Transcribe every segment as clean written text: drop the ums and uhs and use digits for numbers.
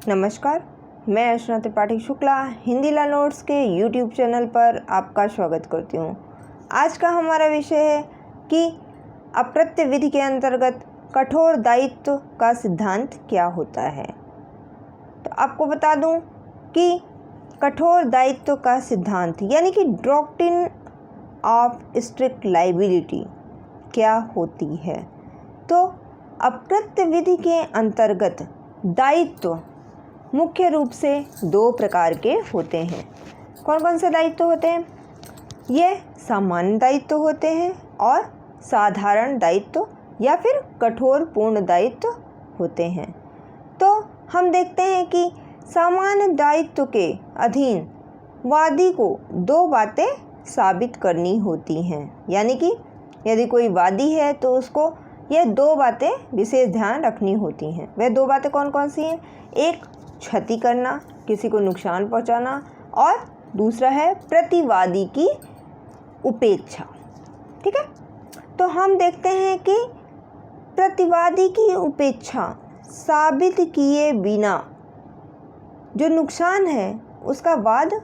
नमस्कार, मैं अर्चना त्रिपाठी शुक्ला हिंदी लर्नर्स के YouTube चैनल पर आपका स्वागत करती हूँ। आज का हमारा विषय है कि अप्रत्यय विधि के अंतर्गत कठोर दायित्व का सिद्धांत क्या होता है। तो आपको बता दूँ कि कठोर दायित्व का सिद्धांत यानी कि डॉक्ट्रिन ऑफ स्ट्रिक्ट लायबिलिटी क्या होती है। तो अप्रत्यय विधि के अंतर्गत दायित्व मुख्य रूप से दो प्रकार के होते हैं। कौन कौन से दायित्व होते हैं? ये सामान्य दायित्व होते हैं और साधारण दायित्व या फिर कठोर पूर्ण दायित्व होते हैं। तो हम देखते हैं कि सामान्य दायित्व के अधीन वादी को दो बातें साबित करनी होती हैं। यानी कि यदि कोई वादी है तो उसको ये दो बातें विशेष ध्यान रखनी होती हैं। वह दो बातें कौन कौन सी हैं? एक, क्षति करना, किसी को नुकसान पहुंचाना, और दूसरा है प्रतिवादी की उपेक्षा। ठीक है, तो हम देखते हैं कि प्रतिवादी की उपेक्षा साबित किए बिना जो नुकसान है उसका वाद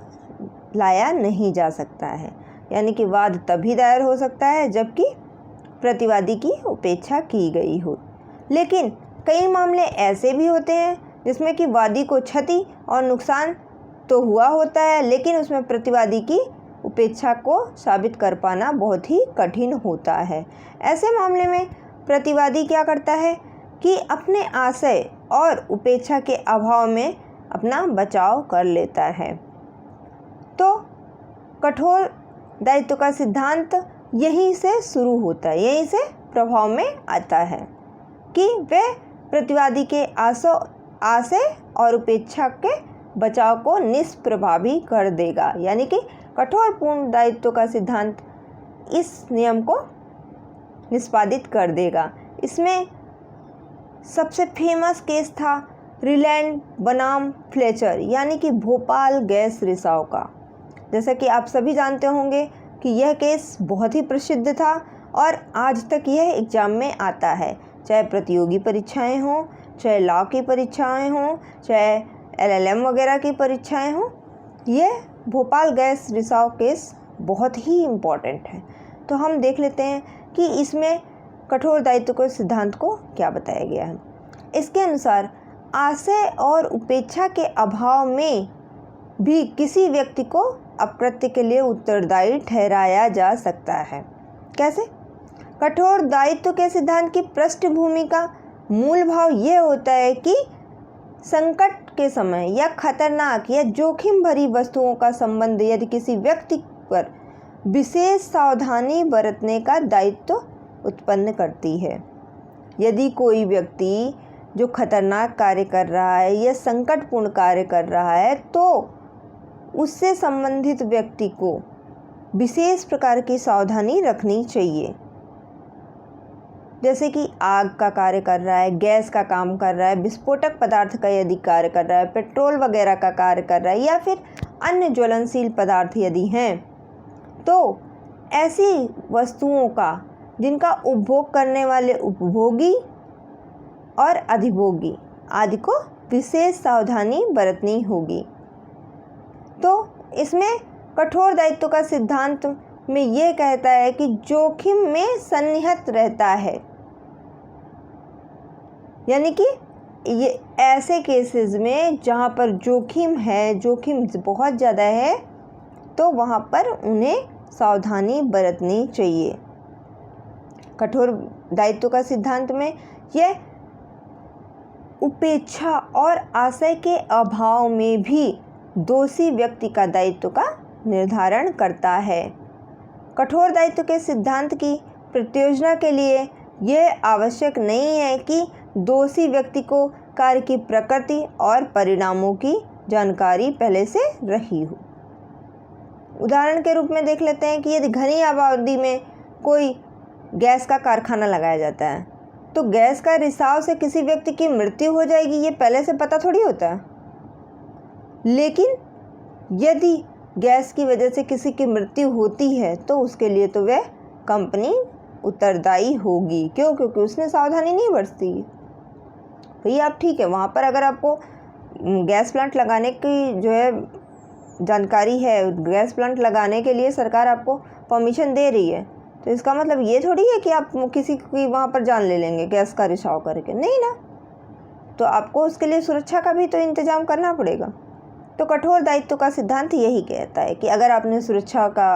लाया नहीं जा सकता है। यानी कि वाद तभी दायर हो सकता है जबकि प्रतिवादी की उपेक्षा की गई हो। लेकिन कई मामले ऐसे भी होते हैं जिसमें कि वादी को क्षति और नुकसान तो हुआ होता है, लेकिन उसमें प्रतिवादी की उपेक्षा को साबित कर पाना बहुत ही कठिन होता है। ऐसे मामले में प्रतिवादी क्या करता है कि अपने आशय और उपेक्षा के अभाव में अपना बचाव कर लेता है। तो कठोर दायित्व का सिद्धांत यहीं से शुरू होता है, यहीं से प्रभाव में आता है कि वह प्रतिवादी के आशय और उपेक्षा के बचाव को निष्प्रभावी कर देगा। यानी कि कठोर पूर्ण दायित्व का सिद्धांत इस नियम को निष्पादित कर देगा। इसमें सबसे फेमस केस था रिलायंस बनाम फ्लेचर यानी कि भोपाल गैस रिसाव का। जैसा कि आप सभी जानते होंगे कि यह केस बहुत ही प्रसिद्ध था और आज तक यह एग्ज़ाम में आता है, चाहे प्रतियोगी परीक्षाएं हों, चाहे लॉ की परीक्षाएं हों, चाहे LLM वगैरह की परीक्षाएं हों। यह भोपाल गैस रिसाव केस बहुत ही इम्पॉर्टेंट है। तो हम देख लेते हैं कि इसमें कठोर दायित्व के सिद्धांत को क्या बताया गया है। इसके अनुसार आशय और उपेक्षा के अभाव में भी किसी व्यक्ति को अप्रत्यय के लिए उत्तरदायी ठहराया जा सकता है। कैसे? कठोर दायित्व के सिद्धांत की पृष्ठभूमि का मूल भाव यह होता है कि संकट के समय या खतरनाक या जोखिम भरी वस्तुओं का संबंध यदि किसी व्यक्ति पर विशेष सावधानी बरतने का दायित्व उत्पन्न करती है। यदि कोई व्यक्ति जो खतरनाक कार्य कर रहा है या संकटपूर्ण कार्य कर रहा है तो उससे संबंधित व्यक्ति को विशेष प्रकार की सावधानी रखनी चाहिए। जैसे कि आग का कार्य कर रहा है, गैस का काम कर रहा है, विस्फोटक पदार्थ का यदि कार्य कर रहा है, पेट्रोल वगैरह का कार्य कर रहा है या फिर अन्य ज्वलनशील पदार्थ यदि हैं, तो ऐसी वस्तुओं का जिनका उपभोग करने वाले उपभोगी और अधिभोगी आदि को विशेष सावधानी बरतनी होगी। तो इसमें कठोर दायित्व का सिद्धांत में ये कहता है कि जोखिम में सन्निहित रहता है। यानी कि ये ऐसे केसेस में जहाँ पर जोखिम है, जोखिम बहुत ज़्यादा है, तो वहाँ पर उन्हें सावधानी बरतनी चाहिए। कठोर दायित्व का सिद्धांत में यह उपेक्षा और आशय के अभाव में भी दोषी व्यक्ति का दायित्व का निर्धारण करता है। कठोर दायित्व के सिद्धांत की प्रत्योजना के लिए यह आवश्यक नहीं है कि दोषी व्यक्ति को कार्य की प्रकृति और परिणामों की जानकारी पहले से रही हो। उदाहरण के रूप में देख लेते हैं कि यदि घनी आबादी में कोई गैस का कारखाना लगाया जाता है तो गैस का रिसाव से किसी व्यक्ति की मृत्यु हो जाएगी, ये पहले से पता थोड़ी होता है। लेकिन यदि गैस की वजह से किसी की मृत्यु होती है तो उसके लिए तो वह कंपनी उत्तरदायी होगी। क्यों? क्योंकि उसने सावधानी नहीं बरती। भैया आप ठीक है, वहाँ पर अगर आपको गैस प्लांट लगाने की जो है जानकारी है, गैस प्लांट लगाने के लिए सरकार आपको परमिशन दे रही है, तो इसका मतलब ये थोड़ी है कि आप किसी की वहाँ पर जान ले लेंगे गैस का रिसाव करके, नहीं ना। तो आपको उसके लिए सुरक्षा का भी तो इंतज़ाम करना पड़ेगा। तो कठोर दायित्व का सिद्धांत यही कहता है कि अगर आपने सुरक्षा का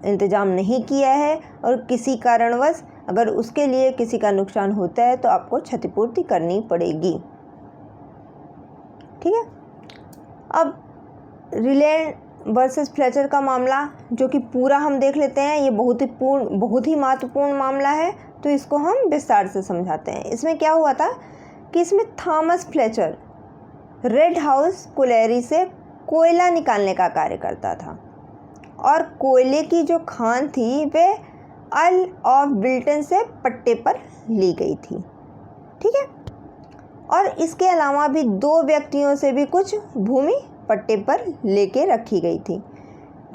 इंतज़ाम नहीं किया है और किसी कारणवश अगर उसके लिए किसी का नुकसान होता है तो आपको क्षतिपूर्ति करनी पड़ेगी। ठीक है। अब रिलायंस वर्सेस फ्लेचर का मामला जो कि पूरा हम देख लेते हैं, ये बहुत ही महत्वपूर्ण मामला है, तो इसको हम विस्तार से समझाते हैं। इसमें क्या हुआ था कि इसमें Thomas Fletcher Red House colliery से कोयला निकालने का कार्य करता था और कोयले की जो खान थी वे अर्ल ऑफ बिल्टन से पट्टे पर ली गई थी। ठीक है। और इसके अलावा भी 2 व्यक्तियों से भी कुछ भूमि पट्टे पर लेके रखी गई थी।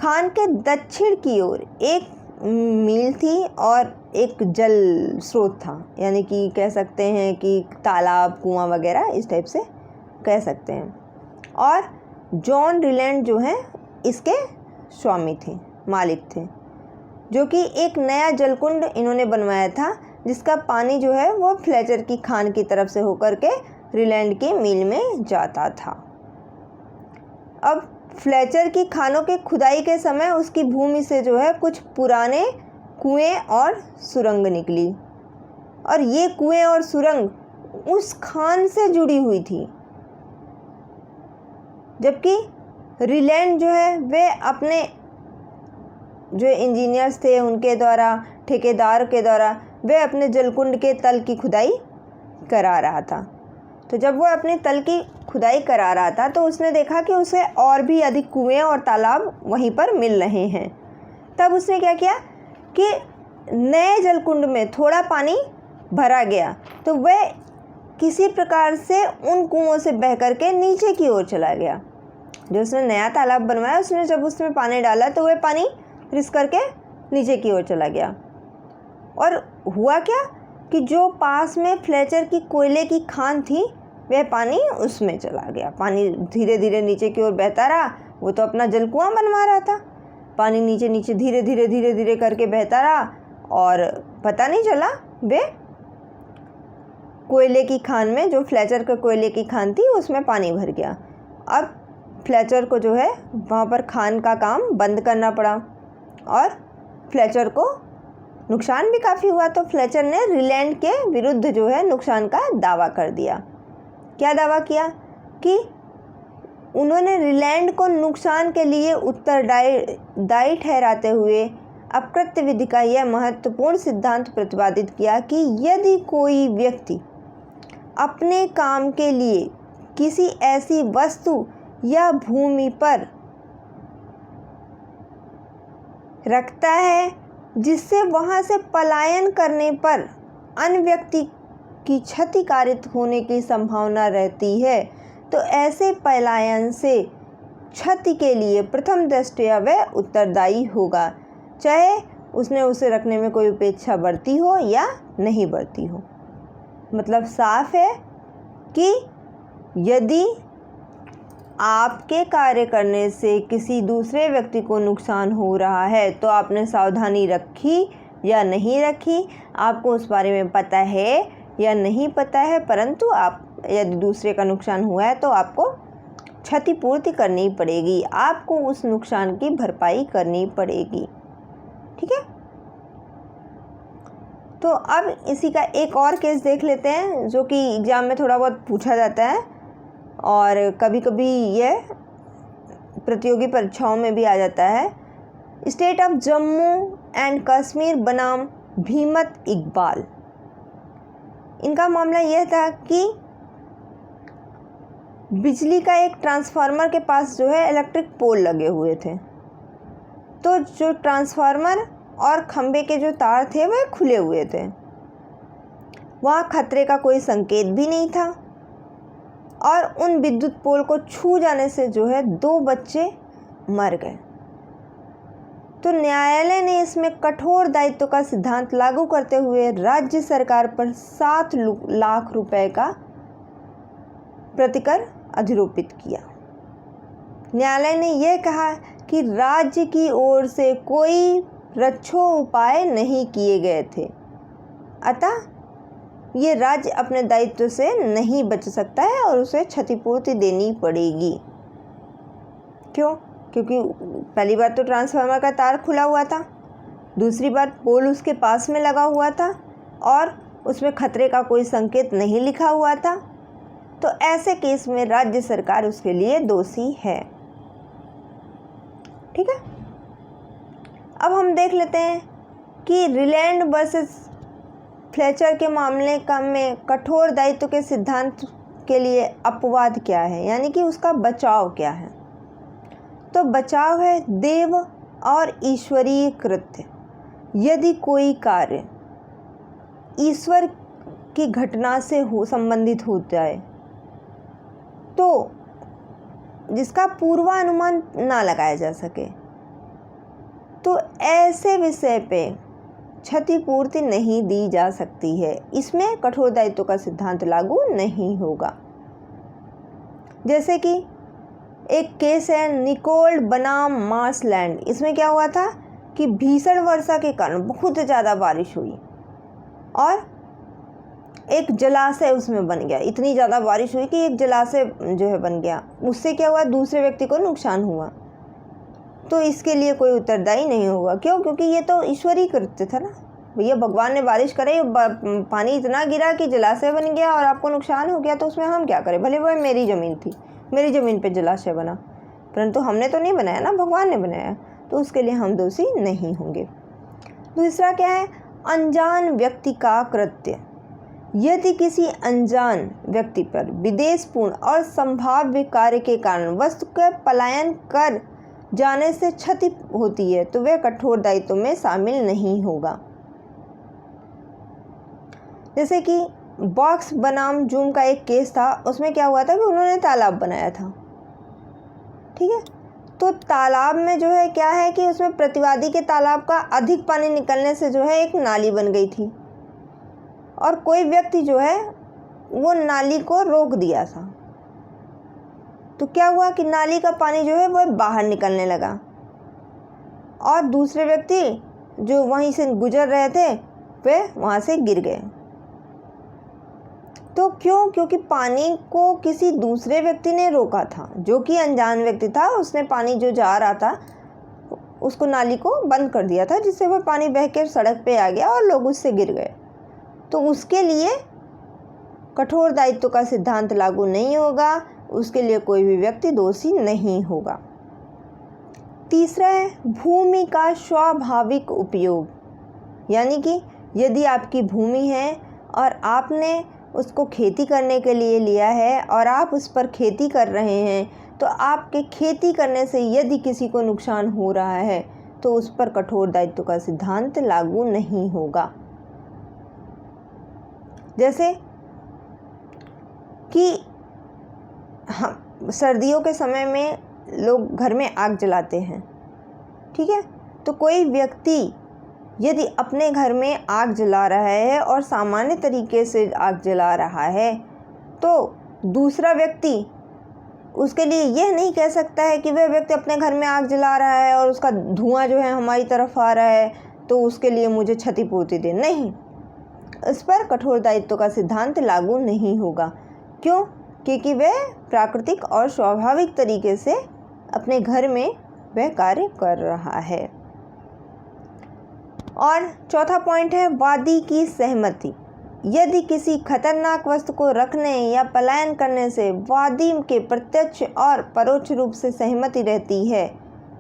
खान के दक्षिण की ओर एक मील थी और एक जल स्रोत था, यानी कि कह सकते हैं कि तालाब, कुआं वगैरह इस टाइप से कह सकते हैं। और जॉन रिलैंड जो हैं इसके स्वामी थे, मालिक थे, जो कि एक नया जलकुंड इन्होंने बनवाया था जिसका पानी जो है वो फ्लेचर की खान की तरफ से होकर के रिलैंड की मील में जाता था। अब फ्लेचर की खानों के खुदाई के समय उसकी भूमि से जो है कुछ पुराने कुएं और सुरंग निकली और ये कुएं और सुरंग उस खान से जुड़ी हुई थी, जबकि रिलैंड जो है वे अपने जो इंजीनियर्स थे उनके द्वारा, ठेकेदार के द्वारा वे अपने जलकुंड के तल की खुदाई करा रहा था। तो जब वो अपने तल की खुदाई करा रहा था तो उसने देखा कि उसे और भी अधिक कुएं और तालाब वहीं पर मिल रहे हैं। तब उसने क्या किया कि नए जलकुंड में थोड़ा पानी भरा गया तो वह किसी प्रकार से उन कुओं से बह करके नीचे की ओर चला गया। जो उसने नया तालाब बनवाया उसने जब उसमें पानी डाला तो वह पानी रिस करके नीचे की ओर चला गया। और हुआ क्या कि जो पास में फ्लेचर की कोयले की खान थी वह पानी उसमें चला गया। पानी धीरे धीरे नीचे की ओर बहता रहा, वो तो अपना जलकुआं बनवा रहा था। पानी नीचे नीचे धीरे धीरे करके बहता रहा और पता नहीं चला वे कोयले की खान में, जो फ्लेचर के कोयले की खान थी उसमें पानी भर गया। अब फ्लेचर को जो है वहाँ पर खान का काम बंद करना पड़ा और फ्लेचर को नुकसान भी काफ़ी हुआ। तो फ्लेचर ने रिलैंड के विरुद्ध जो है नुकसान का दावा कर दिया। क्या दावा किया कि उन्होंने रिलैंड को नुकसान के लिए उत्तरदायी ठहराते हुए अपकृत्य विधि का यह महत्वपूर्ण सिद्धांत प्रतिपादित किया कि यदि कोई व्यक्ति अपने काम के लिए किसी ऐसी वस्तु या भूमि पर रखता है जिससे वहाँ से पलायन करने पर अन्य व्यक्ति की क्षति कारित होने की संभावना रहती है, तो ऐसे पलायन से क्षति के लिए प्रथम दृष्टया वह उत्तरदायी होगा, चाहे उसने उसे रखने में कोई उपेक्षा बरती हो या नहीं बरती हो। मतलब साफ है कि यदि आपके कार्य करने से किसी दूसरे व्यक्ति को नुकसान हो रहा है तो आपने सावधानी रखी या नहीं रखी, आपको उस बारे में पता है या नहीं पता है, परंतु आप यदि दूसरे का नुकसान हुआ है तो आपको क्षतिपूर्ति करनी पड़ेगी, आपको उस नुकसान की भरपाई करनी पड़ेगी। ठीक है। तो अब इसी का एक और केस देख लेते हैं जो कि एग्ज़ाम में थोड़ा बहुत पूछा जाता है और कभी कभी यह प्रतियोगी परीक्षाओं में भी आ जाता है। State of Jammu and Kashmir बनाम भीमत इकबाल। इनका मामला यह था कि बिजली का एक ट्रांसफार्मर के पास जो है इलेक्ट्रिक पोल लगे हुए थे, तो जो ट्रांसफार्मर और खंबे के जो तार थे वह खुले हुए थे। वहाँ खतरे का कोई संकेत भी नहीं था और उन विद्युत पोल को छू जाने से जो है 2 बच्चे मर गए। तो न्यायालय ने इसमें कठोर दायित्व का सिद्धांत लागू करते हुए राज्य सरकार पर 7 लाख रुपए का प्रतिकर अधिरोपित किया। न्यायालय ने यह कहा कि राज्य की ओर से कोई रक्षोपाय नहीं किए गए थे, अतः ये राज्य अपने दायित्व से नहीं बच सकता है और उसे क्षतिपूर्ति देनी पड़ेगी। क्यों? क्योंकि पहली बार तो ट्रांसफार्मर का तार खुला हुआ था, दूसरी बार पोल उसके पास में लगा हुआ था और उसमें खतरे का कोई संकेत नहीं लिखा हुआ था। तो ऐसे केस में राज्य सरकार उसके लिए दोषी है। ठीक है, अब हम देख लेते हैं कि रिलैंड वर्सेस फ्लेचर के मामले का में कठोर दायित्व के सिद्धांत के लिए अपवाद क्या है, यानी कि उसका बचाव क्या है। तो बचाव है देव और ईश्वरीय कृत्य। यदि कोई कार्य ईश्वर की घटना से संबंधित होता है तो जिसका पूर्वानुमान ना लगाया जा सके, तो ऐसे विषय पे क्षतिपूर्ति नहीं दी जा सकती है। इसमें कठोर दायित्व का सिद्धांत लागू नहीं होगा। जैसे कि एक केस है निकोल बनाम मार्शलैंड। इसमें क्या हुआ था कि भीषण वर्षा के कारण बहुत ज़्यादा बारिश हुई और एक जलाशय उसमें बन गया। इतनी ज़्यादा बारिश हुई कि एक जलाशय जो है बन गया। उससे क्या हुआ, दूसरे व्यक्ति को नुकसान हुआ। तो इसके लिए कोई उत्तरदायी नहीं होगा। क्यों? क्योंकि ये तो ईश्वरीय कृत्य था ना। भैया भगवान ने बारिश करे, पानी इतना गिरा कि जलाशय बन गया और आपको नुकसान हो गया, तो उसमें हम क्या करें? भले वह मेरी ज़मीन थी, मेरी ज़मीन पे जलाशय बना, परंतु हमने तो नहीं बनाया ना, भगवान ने बनाया, तो उसके लिए हम दोषी नहीं होंगे। दूसरा क्या है, अनजान व्यक्ति का कृत्य। यदि किसी अनजान व्यक्ति पर विद्वेषपूर्ण और संभाव्य कार्य के कारण वस्तु का पलायन कर जाने से क्षति होती है तो वह कठोर दायित्व में शामिल नहीं होगा। जैसे कि बॉक्स बनाम जूम का एक केस था। उसमें क्या हुआ था कि उन्होंने तालाब बनाया था। ठीक है, तो तालाब में जो है क्या है कि उसमें प्रतिवादी के तालाब का अधिक पानी निकलने से जो है एक नाली बन गई थी और कोई व्यक्ति जो है वो नाली को रोक दिया था। तो क्या हुआ कि नाली का पानी जो है वो बाहर निकलने लगा और दूसरे व्यक्ति जो वहीं से गुजर रहे थे वे वहाँ से गिर गए। तो क्यों? क्योंकि पानी को किसी दूसरे व्यक्ति ने रोका था, जो कि अनजान व्यक्ति था। उसने पानी जो जा रहा था उसको, नाली को बंद कर दिया था, जिससे वह पानी बह कर सड़क पे आ गया और लोग उससे गिर गए। तो उसके लिए कठोर दायित्व का सिद्धांत लागू नहीं होगा, उसके लिए कोई भी व्यक्ति दोषी नहीं होगा। तीसरा है भूमि का स्वाभाविक उपयोग, यानी कि यदि आपकी भूमि है और आपने उसको खेती करने के लिए लिया है और आप उस पर खेती कर रहे हैं, तो आपके खेती करने से यदि किसी को नुकसान हो रहा है तो उस पर कठोर दायित्व का सिद्धांत लागू नहीं होगा। जैसे कि हम सर्दियों के समय में लोग घर में आग जलाते हैं। ठीक है, तो कोई व्यक्ति यदि अपने घर में आग जला रहा है और सामान्य तरीके से आग जला रहा है, तो दूसरा व्यक्ति उसके लिए यह नहीं कह सकता है कि वह व्यक्ति अपने घर में आग जला रहा है और उसका धुआं जो है हमारी तरफ आ रहा है तो उसके लिए मुझे क्षतिपूर्ति दे। नहीं, इस पर कठोर दायित्व का सिद्धांत लागू नहीं होगा। क्यों? क्योंकि वह प्राकृतिक और स्वाभाविक तरीके से अपने घर में वह कार्य कर रहा है। और चौथा पॉइंट है वादी की सहमति। यदि किसी खतरनाक वस्तु को रखने या पलायन करने से वादी के प्रत्यक्ष और परोक्ष रूप से सहमति रहती है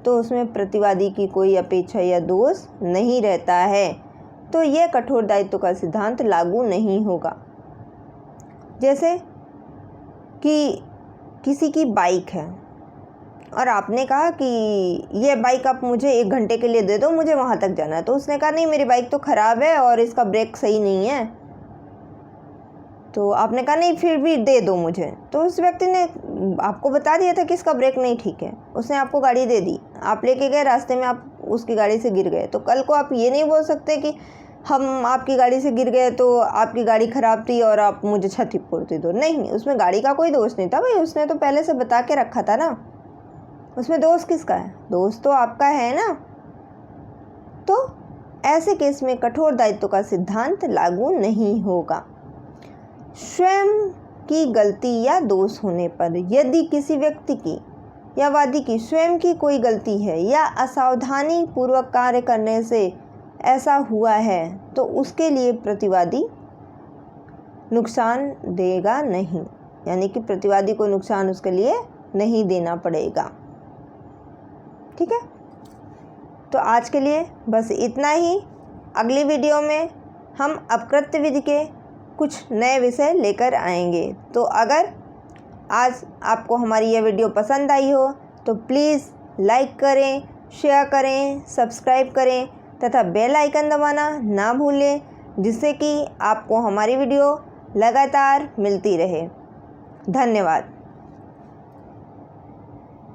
तो उसमें प्रतिवादी की कोई अपेक्षा या दोष नहीं रहता है, तो यह कठोर दायित्व का सिद्धांत लागू नहीं होगा। जैसे कि किसी की बाइक है और आपने कहा कि ये बाइक आप मुझे 1 घंटे के लिए दे दो, मुझे वहाँ तक जाना है। तो उसने कहा नहीं, मेरी बाइक तो ख़राब है और इसका ब्रेक सही नहीं है। तो आपने कहा नहीं, फिर भी दे दो मुझे। तो उस व्यक्ति ने आपको बता दिया था कि इसका ब्रेक नहीं ठीक है, उसने आपको गाड़ी दे दी, आप लेके गए, रास्ते में आप उसकी गाड़ी से गिर गए। तो कल को आप ये नहीं बोल सकते कि हम आपकी गाड़ी से गिर गए तो आपकी गाड़ी ख़राब थी और आप मुझे क्षतिपूर्ति दो। नहीं, उसमें गाड़ी का कोई दोष नहीं था भाई, उसने तो पहले से बता के रखा था ना। उसमें दोष किसका है? दोष तो आपका है ना। तो ऐसे केस में कठोर दायित्व का सिद्धांत लागू नहीं होगा। स्वयं की गलती या दोष होने पर यदि किसी व्यक्ति की या वादी की स्वयं की कोई गलती है या असावधानी पूर्वक कार्य करने से ऐसा हुआ है तो उसके लिए प्रतिवादी नुकसान देगा नहीं, यानी कि प्रतिवादी को नुकसान उसके लिए नहीं देना पड़ेगा। ठीक है, तो आज के लिए बस इतना ही। अगली वीडियो में हम अपकृत्य विधि के कुछ नए विषय लेकर आएंगे। तो अगर आज आपको हमारी यह वीडियो पसंद आई हो तो प्लीज़ लाइक करें, शेयर करें, सब्सक्राइब करें तथा बेल आइकन दबाना ना भूलें, जिससे कि आपको हमारी वीडियो लगातार मिलती रहे। धन्यवाद।